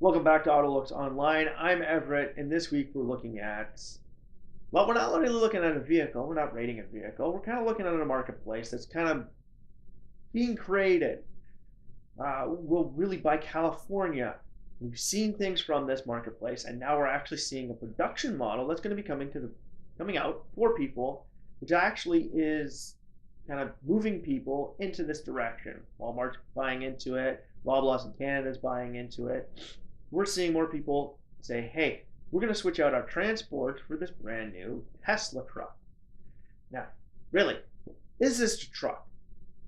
Welcome back to AutoLooks Online. I'm Everett, and this week we're looking at, well, we're not really looking at a vehicle. We're not rating a vehicle. We're kind of looking at a marketplace that's kind of being created. Well, really by California. We've seen things from this marketplace, and now we're actually seeing a production model that's going to be coming out for people, which actually is kind of moving people into this direction. Walmart's buying into it. Loblaws in Canada is buying into it. We're seeing more people say, hey, we're going to switch out our transport for this brand new Tesla truck. Now, really, is this a truck?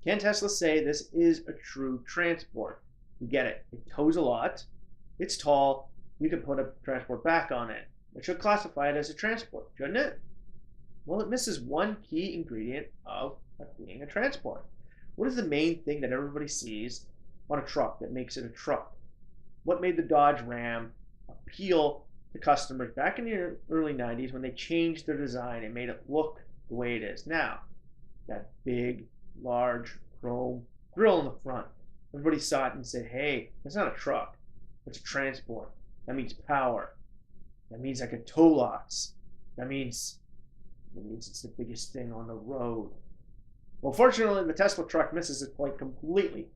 Can Tesla say this is a true transport? You get it. It tows a lot. It's tall. You can put a transport back on it. It should classify it as a transport, shouldn't it? Well, it misses one key ingredient of being a transport. What is the main thing that everybody sees on a truck that makes it a truck? What made the Dodge Ram appeal to customers back in the early 90s when they changed their design and made it look the way it is now? That big, large chrome grille in the front. Everybody saw it and said, hey, that's not a truck. It's a transport. That means power. That means I could tow lots. That means it's the biggest thing on the road. Well, fortunately, the Tesla truck misses this point completely.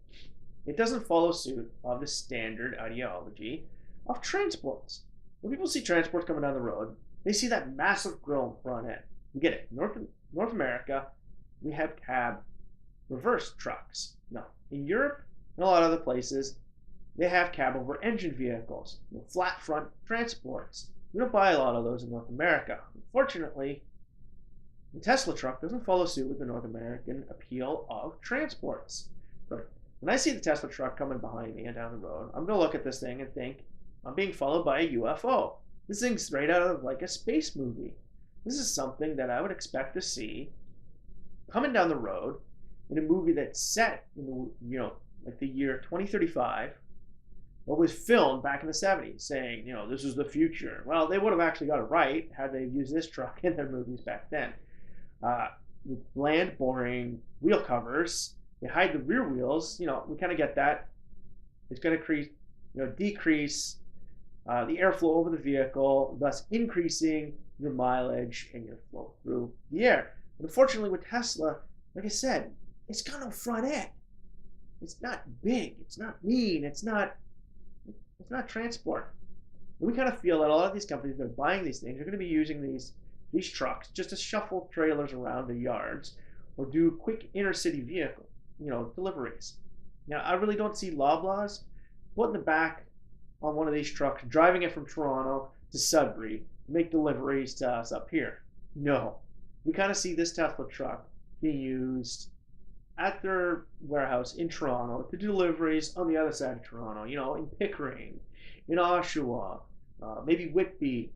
It doesn't follow suit of the standard ideology of transports. When people see transports coming down the road, they see that massive grille in front end. You get it. North America, we have cab reverse trucks. No, in Europe and a lot of other places, they have cab over engine vehicles, flat front transports. We don't buy a lot of those in North America. Unfortunately, the Tesla truck doesn't follow suit with the North American appeal of transports. But when I see the Tesla truck coming behind me and down the road, I'm going to look at this thing and think, I'm being followed by a UFO. This thing's straight out of like a space movie. This is something that I would expect to see coming down the road in a movie that's set in like the year 2035, what was filmed back in the 70s, saying, this is the future. Well, they would have actually got it right had they used this truck in their movies back then. With bland, boring wheel covers, they hide the rear wheels. We kind of get that. It's going to decrease the airflow over the vehicle, thus increasing your mileage and your flow through the air. But unfortunately, with Tesla, like I said, it's got no front end. It's not big. It's not mean. It's not transport. And we kind of feel that a lot of these companies that are buying these things are going to be using these trucks just to shuffle trailers around the yards or do quick inner city vehicle, deliveries. Now, I really don't see Loblaws putting the back on one of these trucks, driving it from Toronto to Sudbury to make deliveries to us up here. No. We kind of see this Tesla truck being used at their warehouse in Toronto to do deliveries on the other side of Toronto, in Pickering, in Oshawa, maybe Whitby.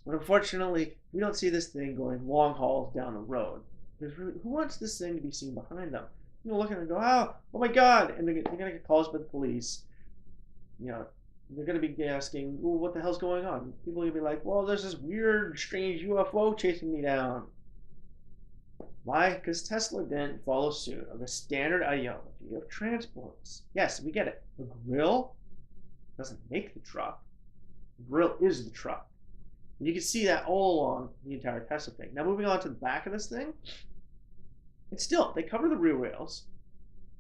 But unfortunately, we don't see this thing going long hauls down the road. Because really, who wants this thing to be seen behind them? Look at it and go, oh my God, and they're going to get calls by the police. They're going to be asking, well, what the hell's going on? People are going to be like, well, there's this weird, strange UFO chasing me down. Why? Because Tesla didn't follow suit of the standard ideology of transports. Yes, we get it. The grill doesn't make the truck. The grill is the truck. And you can see that all along the entire Tesla thing. Now, moving on to the back of this thing, they cover the rear wheels.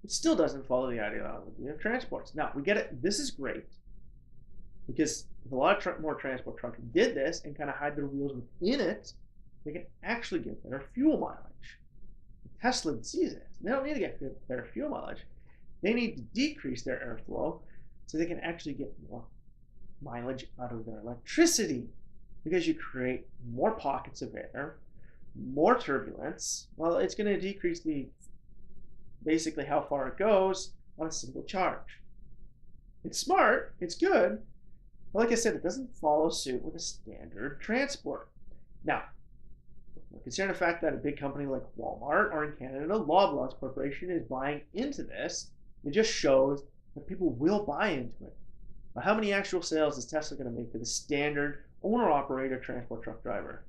It still doesn't follow the ideology of transports. Now, we get it. This is great because if a lot of more transport trucks did this and kind of hide their wheels within it, they can actually get better fuel mileage. Tesla sees it. They don't need to get better fuel mileage. They need to decrease their airflow so they can actually get more mileage out of their electricity, because you create more pockets of air, more turbulence. Well, it's going to decrease basically how far it goes on a single charge. It's smart, it's good, but like I said, it doesn't follow suit with a standard transport. Now, considering the fact that a big company like Walmart or in Canada, Loblaws Corporation is buying into this, it just shows that people will buy into it. But how many actual sales is Tesla going to make to the standard owner-operator transport truck driver?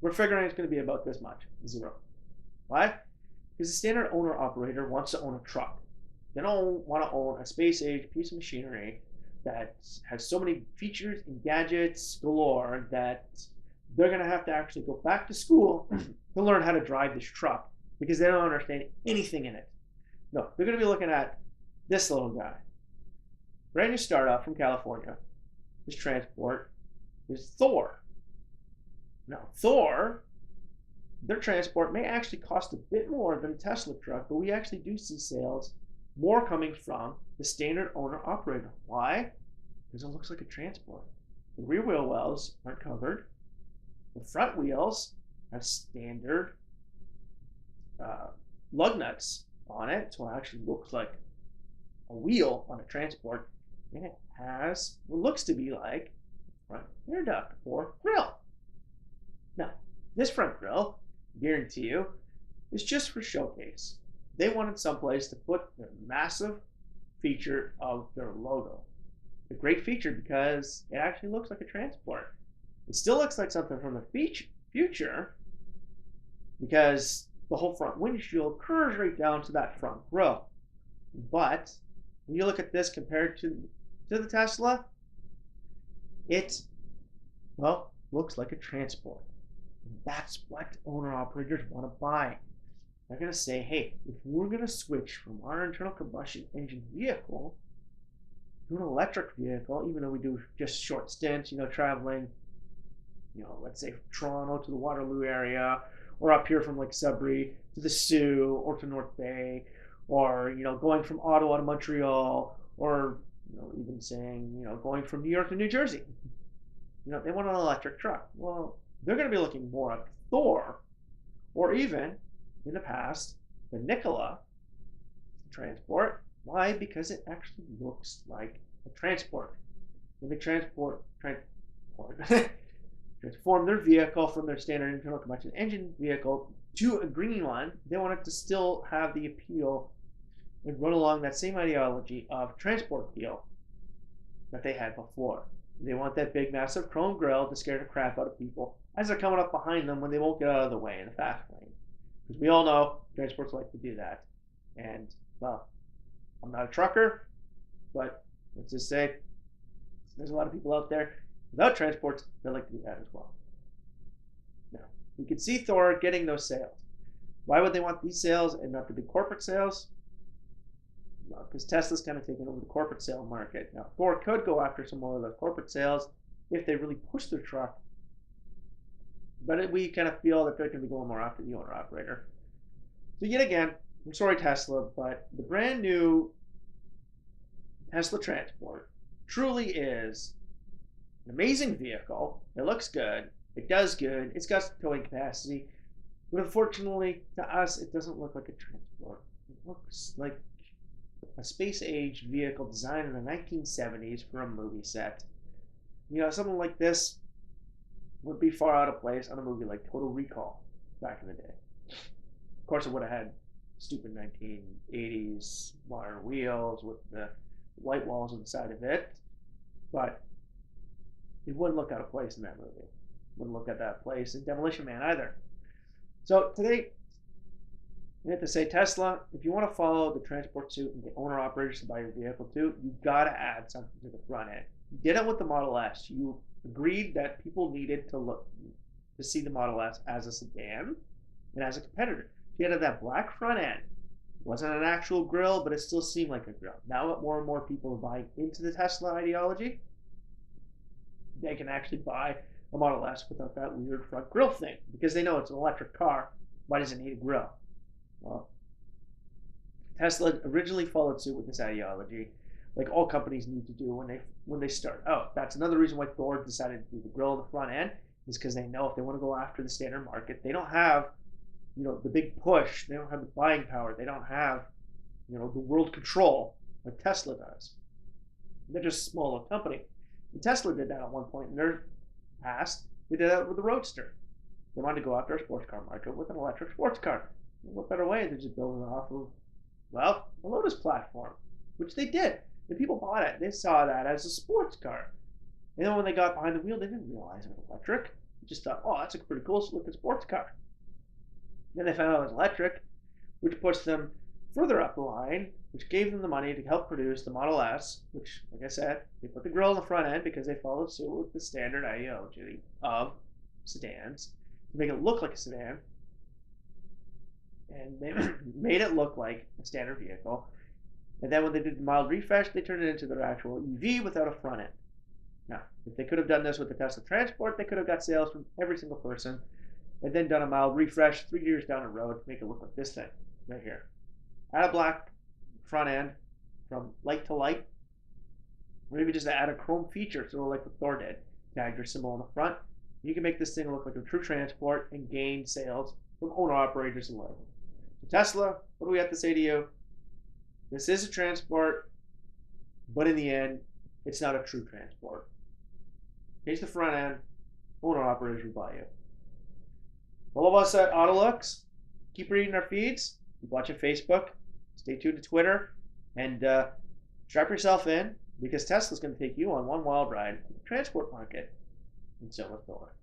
We're figuring it's going to be about this much, 0. Why? Because the standard owner-operator wants to own a truck. They don't want to own a space-age piece of machinery that has so many features and gadgets galore that they're going to have to actually go back to school to learn how to drive this truck because they don't understand anything in it. No, they're going to be looking at this little guy. Brand new startup from California. This transport is Thor. Now, Thor, their transport may actually cost a bit more than a Tesla truck, but we actually do see sales more coming from the standard owner operator. Why? Because it looks like a transport. The rear wheel wells aren't covered. The front wheels have standard lug nuts on it, so it actually looks like a wheel on a transport, and it has what looks to be like a front air duct or grill. Now, this front grill, I guarantee you, is just for showcase. They wanted someplace to put their massive feature of their logo. A great feature because it actually looks like a transport. It still looks like something from the future because the whole front windshield curves right down to that front grille. But when you look at this compared to the Tesla, it, well, looks like a transport. And that's what owner-operators want to buy. They're going to say, hey, if we're going to switch from our internal combustion engine vehicle to an electric vehicle, even though we do just short stints, traveling, let's say from Toronto to the Waterloo area, or up here from like Sudbury to the Sioux or to North Bay, or going from Ottawa to Montreal, or even saying going from New York to New Jersey. They want an electric truck. Well, they're going to be looking more at Thor, or even in the past the Nikola transport. Why? Because it actually looks like a transport. When they transform their vehicle from their standard internal combustion engine vehicle to a green one, they want it to still have the appeal and run along that same ideology of transport appeal that they had before. They want that big, massive chrome grille to scare the crap out of people as they're coming up behind them when they won't get out of the way in the fast lane. Because we all know transports like to do that. And, well, I'm not a trucker, but let's just say there's a lot of people out there without transports that like to do that as well. Now, we can see Thor getting those sales. Why would they want these sales and not the big corporate sales? Well, because Tesla's kind of taking over the corporate sale market. Now, Thor could go after some more of those corporate sales if they really push their truck. But we kind of feel that they're going to be going more after the owner-operator. So yet again, I'm sorry Tesla, but the brand new Tesla Transport truly is an amazing vehicle. It looks good. It does good. It's got towing capacity. But unfortunately, to us, it doesn't look like a transport. It looks like a space-age vehicle designed in the 1970s for a movie set. Something like this would be far out of place on a movie like Total Recall back in the day. Of course, it would have had stupid 1980s modern wheels with the white walls inside of it, but it wouldn't look out of place in that movie. Wouldn't look at that place in Demolition Man either. So today, we have to say, Tesla, if you want to follow the transport suit and get owner-operators to buy your vehicle too, you've got to add something to the front end. You did it with the Model S. You agreed that people needed to see the Model S as a sedan and as a competitor. You had that black front end. It wasn't an actual grill, but it still seemed like a grill. Now that more and more people are buying into the Tesla ideology, they can actually buy a Model S without that weird front grill thing because they know it's an electric car. Why does it need a grill? Well, Tesla originally followed suit with this ideology, like all companies need to do when they start out. That's another reason why Ford decided to do the grill on the front end, is because they know if they want to go after the standard market, they don't have, the big push. They don't have the buying power. They don't have, the world control like Tesla does. They're just a small little company. And Tesla did that at one point in their past. They did that with the Roadster. They wanted to go after a sports car market with an electric sports car. What better way than just building it off of, a Lotus platform, which they did. The people bought it. They saw that as a sports car. And then when they got behind the wheel, they didn't realize it was electric. They just thought, oh, that's a pretty cool looking sports car. Then they found out it was electric, which pushed them further up the line, which gave them the money to help produce the Model S, which, like I said, they put the grille on the front end because they followed suit with the standard ideology of sedans to make it look like a sedan, and they made it look like a standard vehicle. And then when they did the mild refresh, they turned it into their actual EV without a front end. Now, if they could have done this with the Tesla Transport, they could have got sales from every single person and then done a mild refresh 3 years down the road to make it look like this thing right here. Add a black front end from light to light, or maybe just add a chrome feature, sort of like what Thor did. Tag your symbol on the front. You can make this thing look like a true transport and gain sales from owner-operators alike. So Tesla, what do we have to say to you? This is a transport, but in the end, it's not a true transport. Change the front end, owner-operators will buy you. All of us at AutoLooks, keep reading our feeds, keep watching Facebook, stay tuned to Twitter, and strap yourself in because Tesla's going to take you on one wild ride in the transport market. And so will Thor.